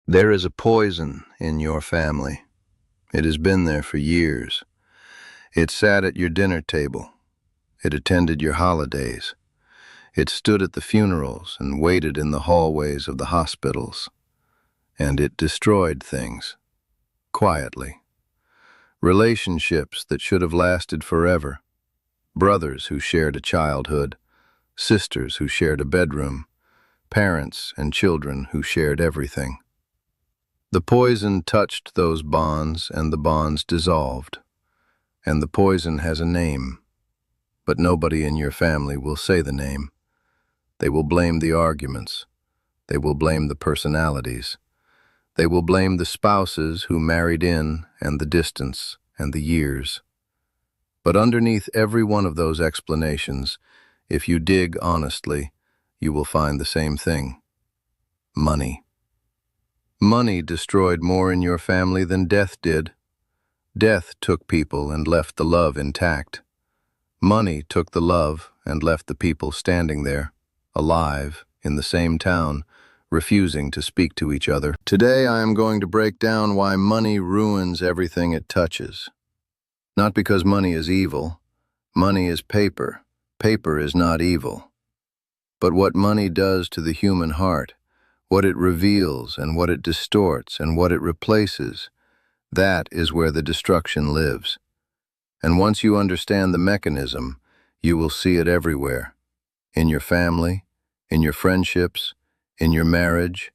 There is a poison in your family. It has been there for years. It sat at your dinner table. It attended your holidays. It stood at the funerals and waited in the hallways of the hospitals. And it destroyed things, quietly. Relationships that should have lasted forever. Brothers who shared a childhood. Sisters who shared a bedroom. Parents and children who shared everything. The poison touched those bonds, and the bonds dissolved. And the poison has a name, but nobody in your family will say the name. They will blame the arguments. They will blame the personalities. They will blame the spouses who married in, and the distance, and the years. But underneath every one of those explanations, if you dig honestly, you will find the same thing: money. Money destroyed more in your family than death did. Death took people and left the love intact. Money took the love and left the people standing there, alive, in the same town, refusing to speak to each other. Today I am going to break down why money ruins everything it touches. Not because money is evil. Money is paper. Paper is not evil. But what money does to the human heart, what it reveals and what it distorts and what it replaces, that is where the destruction lives. And once you understand the mechanism, you will see it everywhere. In your family, in your friendships, in your marriage,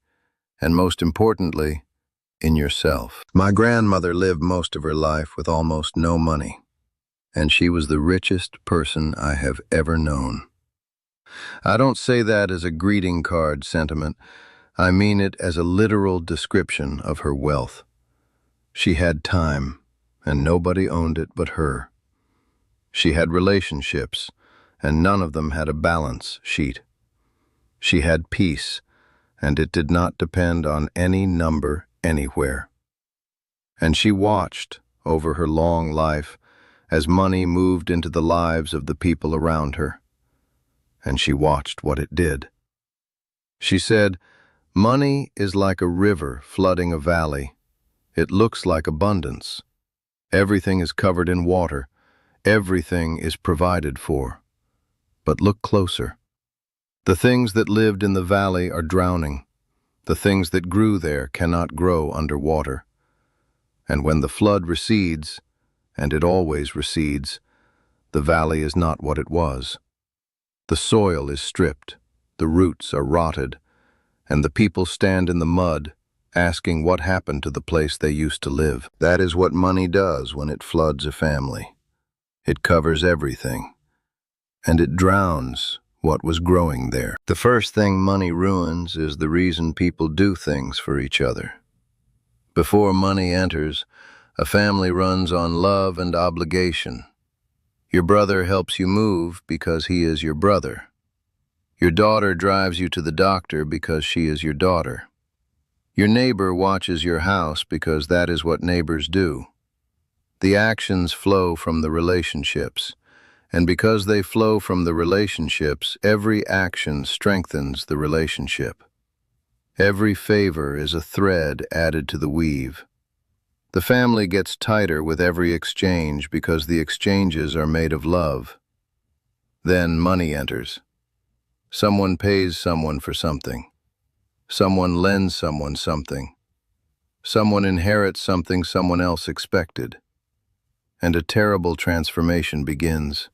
and most importantly, in yourself. My grandmother lived most of her life with almost no money, and she was the richest person I have ever known. I don't say that as a greeting card sentiment. I mean it as a literal description of her wealth. She had time, and nobody owned it but her. She had relationships, and none of them had a balance sheet. She had peace, and it did not depend on any number anywhere. And she watched, over her long life, as money moved into the lives of the people around her. And she watched what it did. She said, "Money is like a river flooding a valley. It looks like abundance. Everything is covered in water. Everything is provided for. But look closer. The things that lived in the valley are drowning. The things that grew there cannot grow under water. And when the flood recedes, and it always recedes, the valley is not what it was. The soil is stripped, the roots are rotted, and the people stand in the mud, asking what happened to the place they used to live. That is what money does when it floods a family. It covers everything, and it drowns what was growing there. The first thing money ruins is the reason people do things for each other. Before money enters, a family runs on love and obligation. Your brother helps you move because he is your brother. Your daughter drives you to the doctor because she is your daughter. Your neighbor watches your house because that is what neighbors do. The actions flow from the relationships, and because they flow from the relationships, every action strengthens the relationship. Every favor is a thread added to the weave. The family gets tighter with every exchange because the exchanges are made of love. Then money enters. Someone pays someone for something. Someone lends someone something. Someone inherits something someone else expected. And a terrible transformation begins.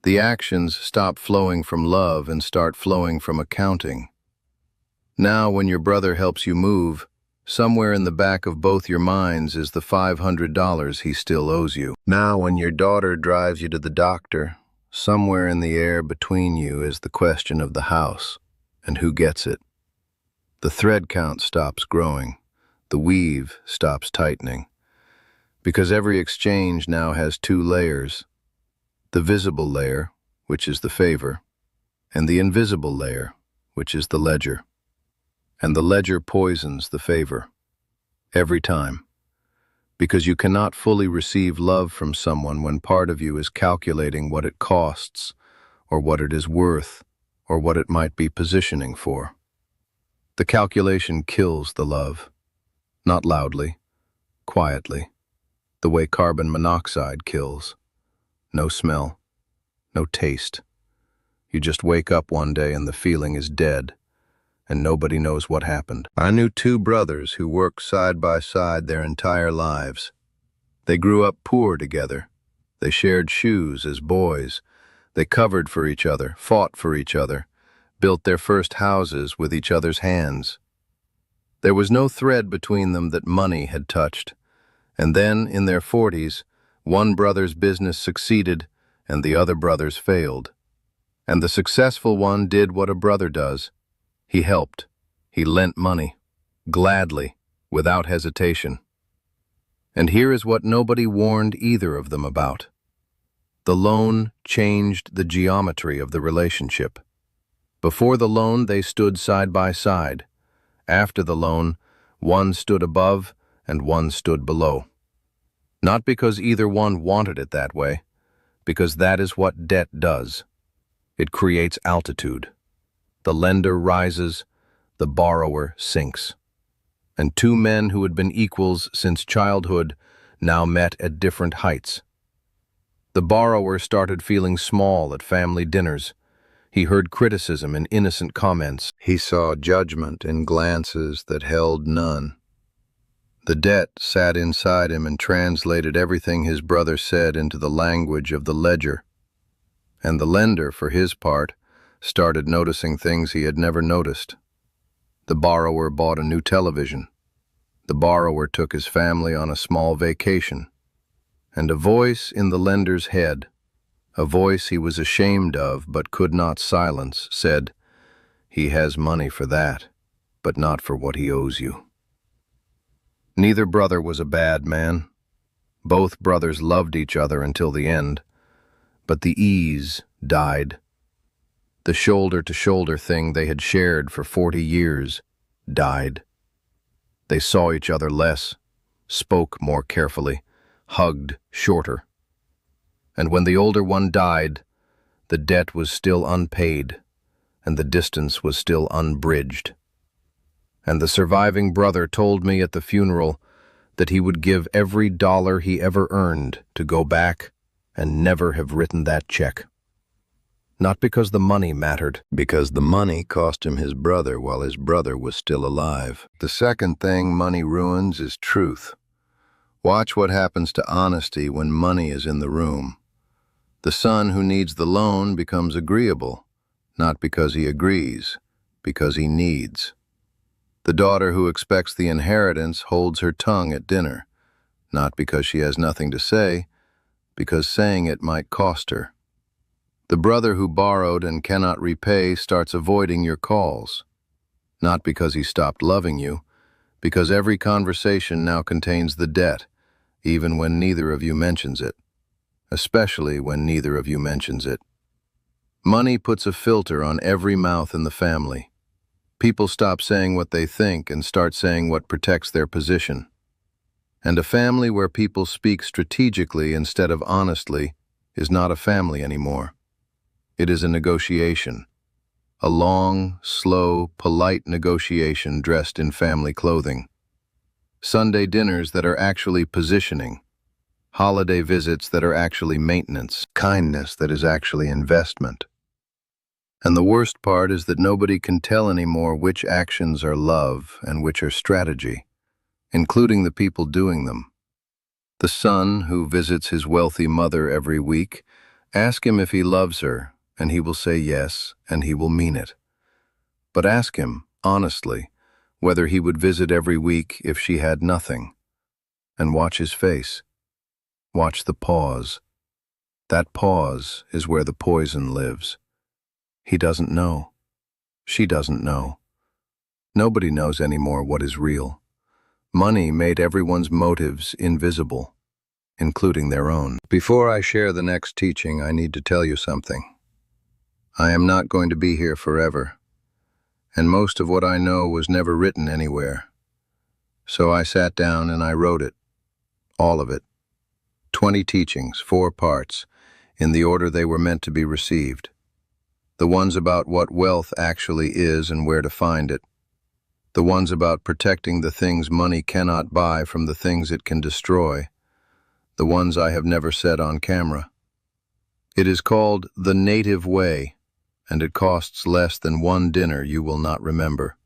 The actions stop flowing from love and start flowing from accounting. Now, when your brother helps you move, somewhere in the back of both your minds is the $500 he still owes you. Now, when your daughter drives you to the doctor, somewhere in the air between you is the question of the house and who gets it. The thread count stops growing. The weave stops tightening. Because every exchange now has two layers. The visible layer, which is the favor, and the invisible layer, which is the ledger. And the ledger poisons the favor. Every time. Because you cannot fully receive love from someone when part of you is calculating what it costs, or what it is worth, or what it might be positioning for. The calculation kills the love. Not loudly, quietly, the way carbon monoxide kills. No smell, no taste. You just wake up one day and the feeling is dead, and nobody knows what happened. I knew two brothers who worked side by side their entire lives. They grew up poor together. They shared shoes as boys. They covered for each other, fought for each other, built their first houses with each other's hands. There was no thread between them that money had touched. And then, in their 40s, one brother's business succeeded and the other brother's failed. And the successful one did what a brother does. He helped. He lent money, gladly, without hesitation. And here is what nobody warned either of them about. The loan changed the geometry of the relationship. Before the loan, they stood side by side. After the loan, one stood above and one stood below. Not because either one wanted it that way, because that is what debt does. It creates altitude. The lender rises, the borrower sinks. And two men who had been equals since childhood now met at different heights. The borrower started feeling small at family dinners. He heard criticism in innocent comments. He saw judgment in glances that held none. The debt sat inside him and translated everything his brother said into the language of the ledger. And the lender, for his part, started noticing things he had never noticed. The borrower bought a new television. The borrower took his family on a small vacation. And a voice in the lender's head, a voice he was ashamed of but could not silence, said, "He has money for that, but not for what he owes you." Neither brother was a bad man. Both brothers loved each other until the end, but the ease died. The shoulder-to-shoulder thing they had shared for 40 years died. They saw each other less, spoke more carefully, hugged shorter. And when the older one died, the debt was still unpaid, and the distance was still unbridged. And the surviving brother told me at the funeral that he would give every dollar he ever earned to go back and never have written that check. Not because the money mattered, because the money cost him his brother while his brother was still alive. The second thing money ruins is truth. Watch what happens to honesty when money is in the room. The son who needs the loan becomes agreeable, not because he agrees, because he needs. The daughter who expects the inheritance holds her tongue at dinner, not because she has nothing to say, because saying it might cost her. The brother who borrowed and cannot repay starts avoiding your calls, not because he stopped loving you, because every conversation now contains the debt, even when neither of you mentions it. Especially when neither of you mentions it. Money puts a filter on every mouth in the family. People stop saying what they think and start saying what protects their position. And a family where people speak strategically instead of honestly is not a family anymore. It is a negotiation. A long, slow, polite negotiation dressed in family clothing. Sunday dinners that are actually positioning. Holiday visits that are actually maintenance, kindness that is actually investment. And the worst part is that nobody can tell anymore which actions are love and which are strategy, including the people doing them. The son who visits his wealthy mother every week, ask him if he loves her, and he will say yes, and he will mean it. But ask him, honestly, whether he would visit every week if she had nothing, and watch his face. Watch the pause. That pause is where the poison lives. He doesn't know. She doesn't know. Nobody knows anymore what is real. Money made everyone's motives invisible, including their own. Before I share the next teaching, I need to tell you something. I am not going to be here forever, and most of what I know was never written anywhere. So I sat down and I wrote it, all of it. 20 teachings, 4 parts, in the order they were meant to be received. The ones about what wealth actually is and where to find it. The ones about protecting the things money cannot buy from the things it can destroy. The ones I have never said on camera. It is called The Native Way, and it costs less than one dinner you will not remember.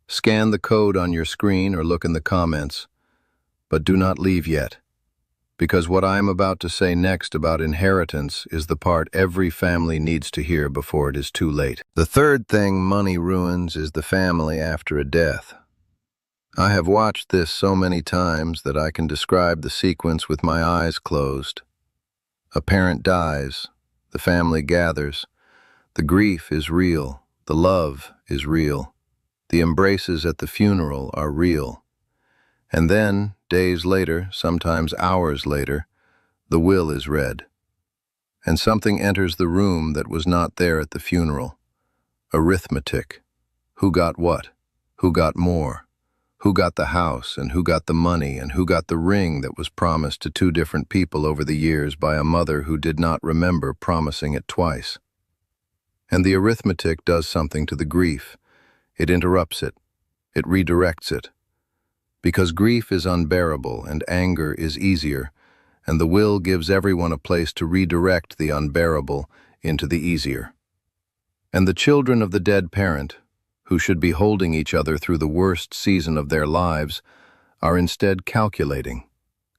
Scan the code on your screen or look in the comments, but do not leave yet, because what I am about to say next about inheritance is the part every family needs to hear before it is too late. The third thing money ruins is the family after a death. I have watched this so many times that I can describe the sequence with my eyes closed. A parent dies, the family gathers, the grief is real, the love is real, the embraces at the funeral are real. And then, days later, sometimes hours later, the will is read. And something enters the room that was not there at the funeral. Arithmetic. Who got what? Who got more? Who got the house, and who got the money, and who got the ring that was promised to two different people over the years by a mother who did not remember promising it twice? And the arithmetic does something to the grief. It interrupts it. It redirects it. Because grief is unbearable and anger is easier, and the will gives everyone a place to redirect the unbearable into the easier. And the children of the dead parent, who should be holding each other through the worst season of their lives, are instead calculating,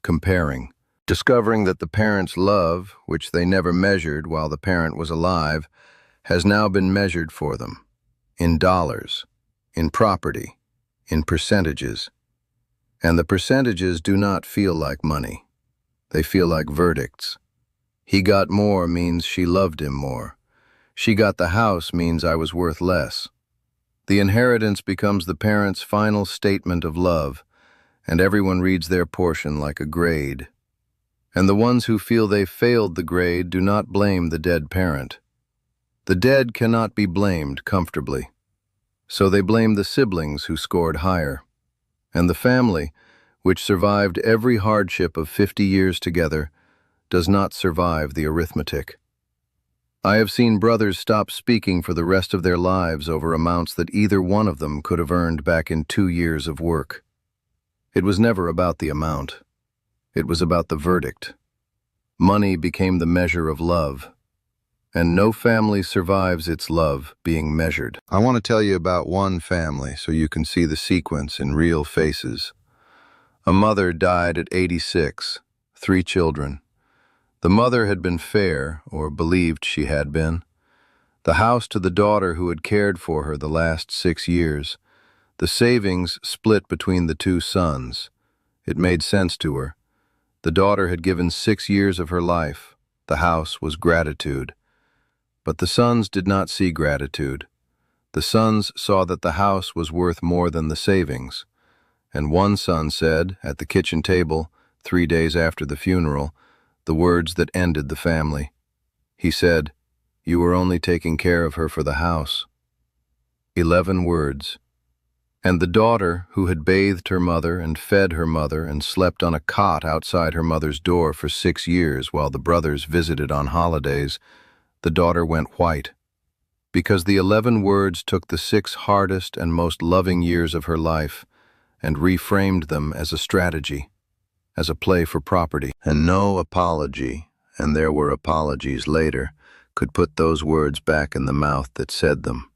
comparing, discovering that the parent's love, which they never measured while the parent was alive, has now been measured for them, in dollars, in property, in percentages. And the percentages do not feel like money. They feel like verdicts. He got more means she loved him more. She got the house means I was worth less. The inheritance becomes the parent's final statement of love, and everyone reads their portion like a grade. And the ones who feel they failed the grade do not blame the dead parent. The dead cannot be blamed comfortably. So they blame the siblings who scored higher. And the family, which survived every hardship of 50 years together, does not survive the arithmetic. I have seen brothers stop speaking for the rest of their lives over amounts that either one of them could have earned back in 2 years of work. It was never about the amount. It was about the verdict. Money became the measure of love, and no family survives its love being measured. I want to tell you about one family so you can see the sequence in real faces. A mother died at 86, 3 children. The mother had been fair, or believed she had been. The house to the daughter who had cared for her the last 6 years. The savings split between the 2 sons. It made sense to her. The daughter had given 6 years of her life. The house was gratitude. But the sons did not see gratitude. The sons saw that the house was worth more than the savings. And one son said, at the kitchen table, 3 days after the funeral, the words that ended the family. He said, "You were only taking care of her for the house." 11 words. And the daughter, who had bathed her mother and fed her mother and slept on a cot outside her mother's door for 6 years while the brothers visited on holidays, the daughter went white, because the 11 words took the 6 hardest and most loving years of her life and reframed them as a strategy, as a play for property. And no apology, and there were apologies later, could put those words back in the mouth that said them.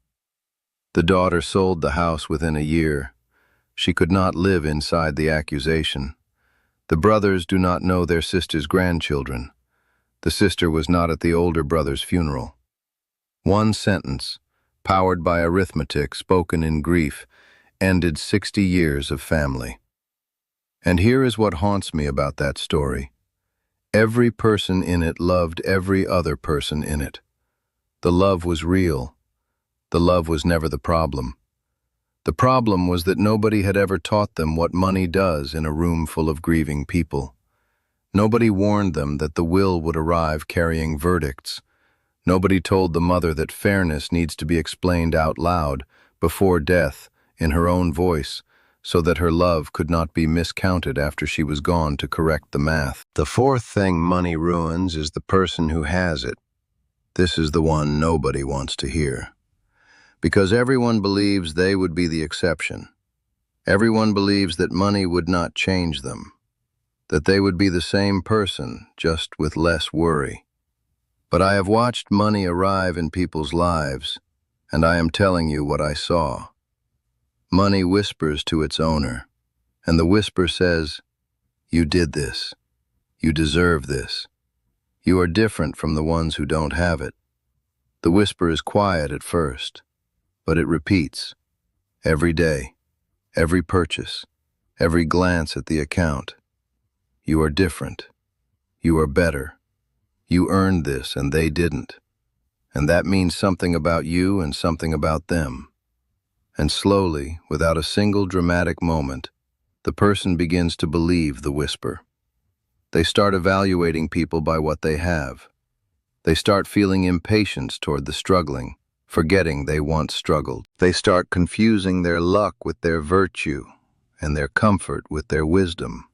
The daughter sold the house within a year. She could not live inside the accusation. The brothers do not know their sister's grandchildren. The sister was not at the older brother's funeral. One sentence, powered by arithmetic spoken in grief, ended 60 years of family. And here is what haunts me about that story. Every person in it loved every other person in it. The love was real. The love was never the problem. The problem was that nobody had ever taught them what money does in a room full of grieving people. Nobody warned them that the will would arrive carrying verdicts. Nobody told the mother that fairness needs to be explained out loud, before death, in her own voice, so that her love could not be miscounted after she was gone to correct the math. The fourth thing money ruins is the person who has it. This is the one nobody wants to hear. Because everyone believes they would be the exception. Everyone believes that money would not change them, that they would be the same person, just with less worry. But I have watched money arrive in people's lives, and I am telling you what I saw. Money whispers to its owner, and the whisper says, "You did this. You deserve this. You are different from the ones who don't have it." The whisper is quiet at first, but it repeats. Every day, every purchase, every glance at the account. You are different. You are better. You earned this and they didn't. And that means something about you and something about them. And slowly, without a single dramatic moment, the person begins to believe the whisper. They start evaluating people by what they have. They start feeling impatience toward the struggling, forgetting they once struggled. They start confusing their luck with their virtue, and their comfort with their wisdom.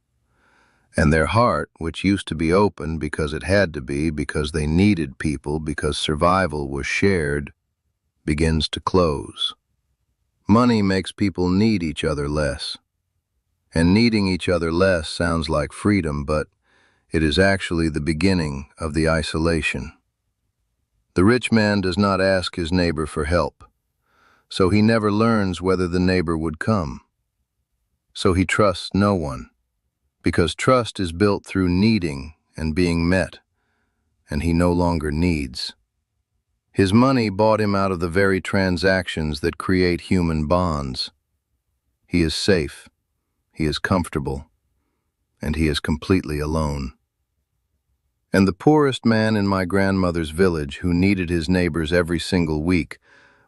And their heart, which used to be open because it had to be, because they needed people, because survival was shared, begins to close. Money makes people need each other less. And needing each other less sounds like freedom, but it is actually the beginning of the isolation. The rich man does not ask his neighbor for help, so he never learns whether the neighbor would come. So he trusts no one, because trust is built through needing and being met, and he no longer needs. His money bought him out of the very transactions that create human bonds. He is safe, he is comfortable, and he is completely alone. And the poorest man in my grandmother's village, who needed his neighbors every single week,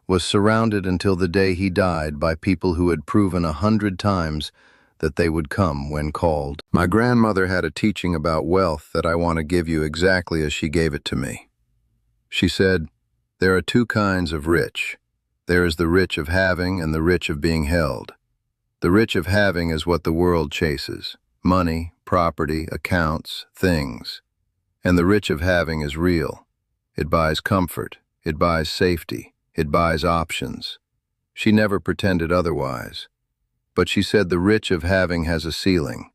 was surrounded until the day he died by people who had proven 100 times that they would come when called. My grandmother had a teaching about wealth that I want to give you exactly as she gave it to me. She said, "There are two kinds of rich. There is the rich of having and the rich of being held. The rich of having is what the world chases: money, property, accounts, things. And the rich of having is real. It buys comfort, it buys safety, it buys options." She never pretended otherwise. But she said the rich of having has a ceiling.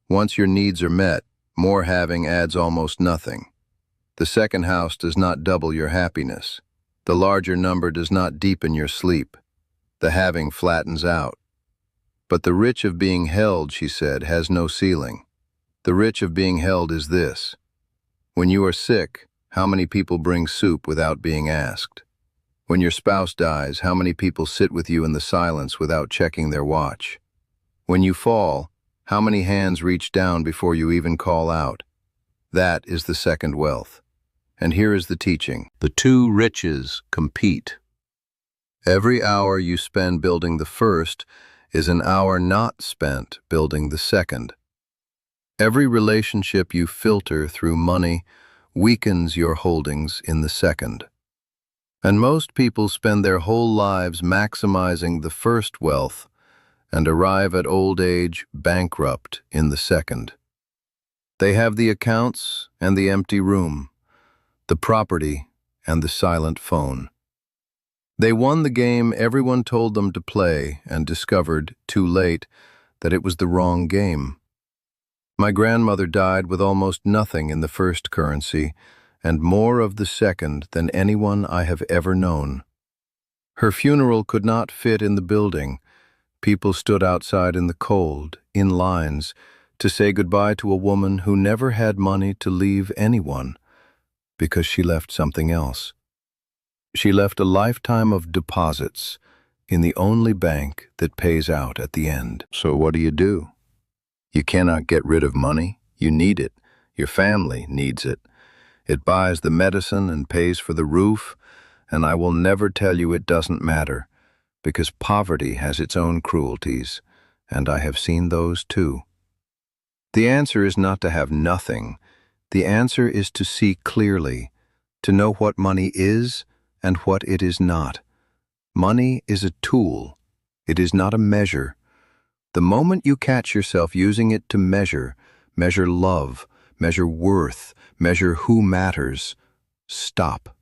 Once your needs are met, more having adds almost nothing. The second house does not double your happiness. The larger number does not deepen your sleep. The having flattens out. But the rich of being held, she said, has no ceiling. The rich of being held is this: when you are sick, how many people bring soup without being asked? When your spouse dies, how many people sit with you in the silence without checking their watch? When you fall, how many hands reach down before you even call out? That is the second wealth. And here is the teaching. The two riches compete. Every hour you spend building the first is an hour not spent building the second. Every relationship you filter through money weakens your holdings in the second. And most people spend their whole lives maximizing the first wealth and arrive at old age bankrupt in the second. They have the accounts and the empty room, the property and the silent phone. They won the game everyone told them to play and discovered, too late, that it was the wrong game. My grandmother died with almost nothing in the first currency and more of the second than anyone I have ever known. Her funeral could not fit in the building. People stood outside in the cold, in lines, to say goodbye to a woman who never had money to leave anyone, because she left something else. She left a lifetime of deposits in the only bank that pays out at the end. So what do? You cannot get rid of money. You need it. Your family needs it. It buys the medicine and pays for the roof, and I will never tell you it doesn't matter, because poverty has its own cruelties, and I have seen those too. The answer is not to have nothing. The answer is to see clearly, to know what money is and what it is not. Money is a tool. It is not a measure. The moment you catch yourself using it to measure love, measure worth, measure who matters, stop.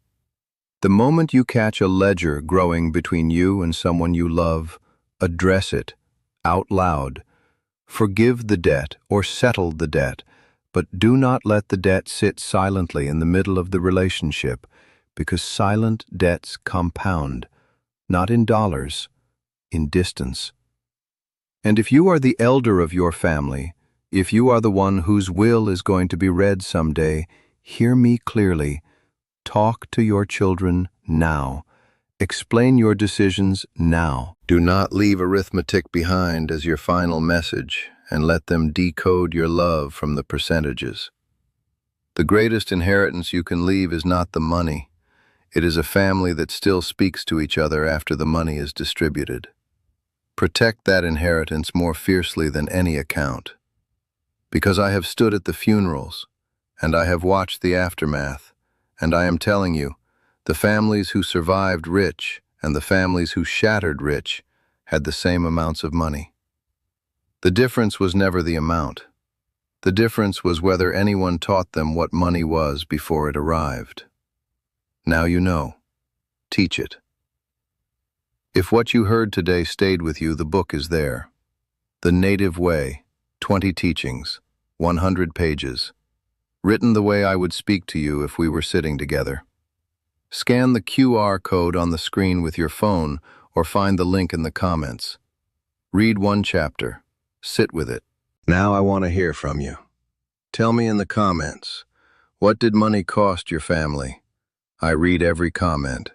The moment you catch a ledger growing between you and someone you love, address it out loud. Forgive the debt or settle the debt, but do not let the debt sit silently in the middle of the relationship, because silent debts compound, not in dollars, in distance. And if you are the elder of your family, if you are the one whose will is going to be read someday, hear me clearly. Talk to your children now. Explain your decisions now. Do not leave arithmetic behind as your final message, and let them decode your love from the percentages. The greatest inheritance you can leave is not the money. It is a family that still speaks to each other after the money is distributed. Protect that inheritance more fiercely than any account. Because I have stood at the funerals, and I have watched the aftermath, and I am telling you, the families who survived rich and the families who shattered rich had the same amounts of money. The difference was never the amount. The difference was whether anyone taught them what money was before it arrived. Now you know. Teach it. If what you heard today stayed with you, the book is there. The Native Way, 20 teachings, 100 pages, written the way I would speak to you if we were sitting together. Scan the QR code on the screen with your phone or find the link in the comments. Read one chapter. Sit with it. Now I want to hear from you. Tell me in the comments, what did money cost your family? I read every comment.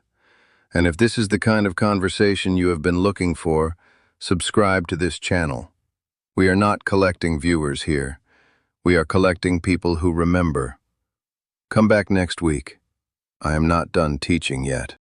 And if this is the kind of conversation you have been looking for, subscribe to this channel. We are not collecting viewers here. We are collecting people who remember. Come back next week. I am not done teaching yet.